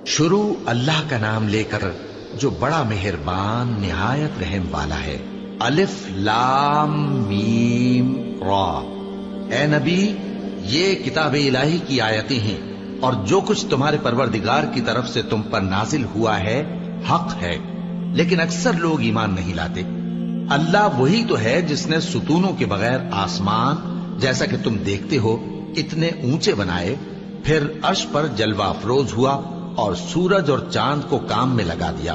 شروع اللہ کا نام لے کر جو بڑا مہربان نہایت رحم والا ہے۔ الف لام میم را۔ اے نبی، یہ کتاب الہی کی آیتیں ہیں اور جو کچھ تمہارے پروردگار کی طرف سے تم پر نازل ہوا ہے حق ہے، لیکن اکثر لوگ ایمان نہیں لاتے۔ اللہ وہی تو ہے جس نے ستونوں کے بغیر آسمان جیسا کہ تم دیکھتے ہو اتنے اونچے بنائے، پھر عرش پر جلوہ افروز ہوا اور سورج اور چاند کو کام میں لگا دیا۔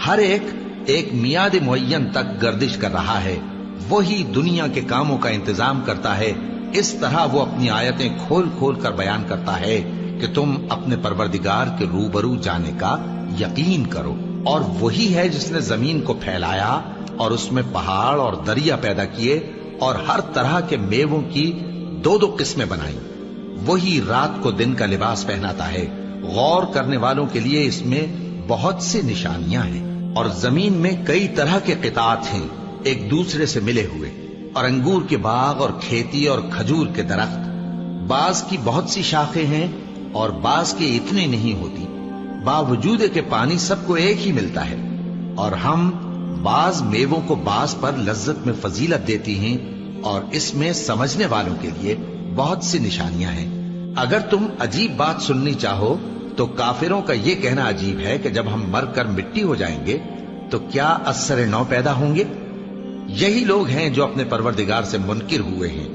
ہر ایک میعاد معین تک گردش کر رہا ہے۔ وہی دنیا کے کاموں کا انتظام کرتا ہے۔ اس طرح وہ اپنی آیتیں کھول کھول کر بیان کرتا ہے کہ تم اپنے پروردگار کے روبرو جانے کا یقین کرو۔ اور وہی ہے جس نے زمین کو پھیلایا اور اس میں پہاڑ اور دریا پیدا کیے اور ہر طرح کے میووں کی دو دو قسمیں بنائیں۔ وہی رات کو دن کا لباس پہناتا ہے۔ غور کرنے والوں کے لیے اس میں بہت سی نشانیاں ہیں۔ اور زمین میں کئی طرح کے قطعات ہیں ایک دوسرے سے ملے ہوئے، اور انگور کے باغ اور کھیتی اور کھجور کے درخت۔ بعض کی بہت سی شاخیں ہیں اور بعض کی اتنی نہیں ہوتی، باوجود کہ پانی سب کو ایک ہی ملتا ہے۔ اور ہم بعض میووں کو بعض پر لذت میں فضیلت دیتی ہیں، اور اس میں سمجھنے والوں کے لیے بہت سی نشانیاں ہیں۔ اگر تم عجیب بات سننی چاہو تو کافروں کا یہ کہنا عجیب ہے کہ جب ہم مر کر مٹی ہو جائیں گے تو کیا اثر نو پیدا ہوں گے؟ یہی لوگ ہیں جو اپنے پروردگار سے منکر ہوئے ہیں،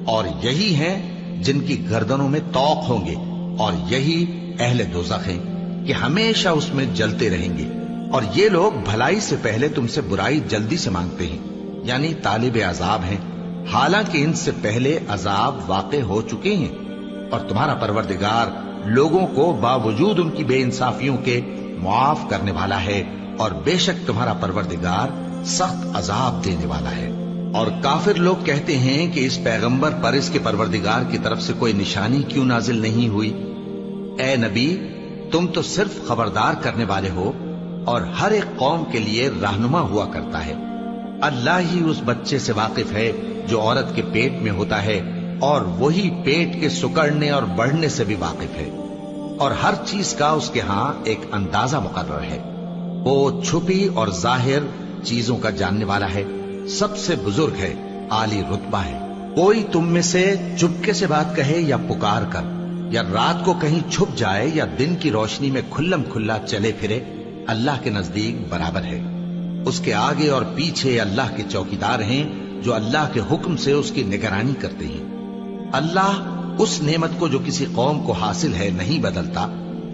اور یہی ہیں جن کی گردنوں میں طوق ہوں گے، اور یہی اہل دوزخ ہیں کہ ہمیشہ اس میں جلتے رہیں گے۔ اور یہ لوگ بھلائی سے پہلے تم سے برائی جلدی سے مانگتے ہیں، یعنی طالب عذاب ہیں، حالانکہ ان سے پہلے عذاب واقع ہو چکے ہیں۔ اور تمہارا پروردگار لوگوں کو باوجود ان کی بے انصافیوں کے معاف کرنے والا ہے، اور بے شک تمہارا پروردگار سخت عذاب دینے والا ہے۔ اور کافر لوگ کہتے ہیں کہ اس پیغمبر پر اس کے پروردگار کی طرف سے کوئی نشانی کیوں نازل نہیں ہوئی؟ اے نبی، تم تو صرف خبردار کرنے والے ہو، اور ہر ایک قوم کے لیے رہنما ہوا کرتا ہے۔ اللہ ہی اس بچے سے واقف ہے جو عورت کے پیٹ میں ہوتا ہے، اور وہی پیٹ کے سکڑنے اور بڑھنے سے بھی واقف ہے، اور ہر چیز کا اس کے ہاں ایک اندازہ مقرر ہے۔ وہ چھپی اور ظاہر چیزوں کا جاننے والا ہے، سب سے بزرگ ہے، عالی رتبہ ہے۔ کوئی تم میں سے چپکے سے بات کہے یا پکار کر، یا رات کو کہیں چھپ جائے یا دن کی روشنی میں کھلم کھلا چلے پھرے، اللہ کے نزدیک برابر ہے۔ اس کے آگے اور پیچھے اللہ کے چوکیدار ہیں جو اللہ کے حکم سے اس کی نگرانی کرتے ہیں۔ اللہ اس نعمت کو جو کسی قوم کو حاصل ہے نہیں بدلتا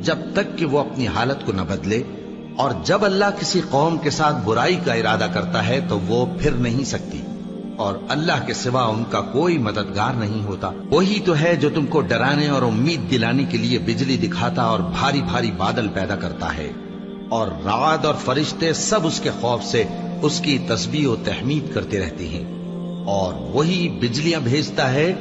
جب تک کہ وہ اپنی حالت کو نہ بدلے، اور جب اللہ کسی قوم کے ساتھ برائی کا ارادہ کرتا ہے تو وہ پھر نہیں سکتی، اور اللہ کے سوا ان کا کوئی مددگار نہیں ہوتا۔ وہی تو ہے جو تم کو ڈرانے اور امید دلانے کے لیے بجلی دکھاتا اور بھاری بھاری بادل پیدا کرتا ہے، اور رعد اور فرشتے سب اس کے خوف سے اس کی تسبیح و تحمید کرتے رہتے ہیں۔ اور وہی بجلیاں بھیجتا ہے،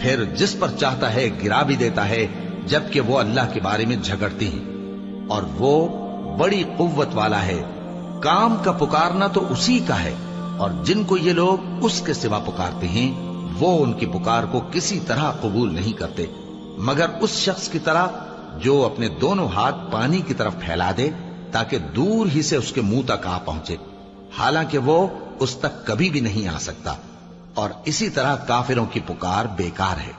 پھر جس پر چاہتا ہے گرا بھی دیتا ہے، جبکہ وہ اللہ کے بارے میں جھگڑتے ہیں، اور وہ بڑی قوت والا ہے۔ کام کا پکارنا تو اسی کا ہے، اور جن کو یہ لوگ اس کے سوا پکارتے ہیں وہ ان کی پکار کو کسی طرح قبول نہیں کرتے، مگر اس شخص کی طرح جو اپنے دونوں ہاتھ پانی کی طرف پھیلا دے تاکہ دور ہی سے اس کے منہ تک آ پہنچے، حالانکہ وہ اس تک کبھی بھی نہیں آ سکتا۔ اور اسی طرح کافروں کی پکار بیکار ہے۔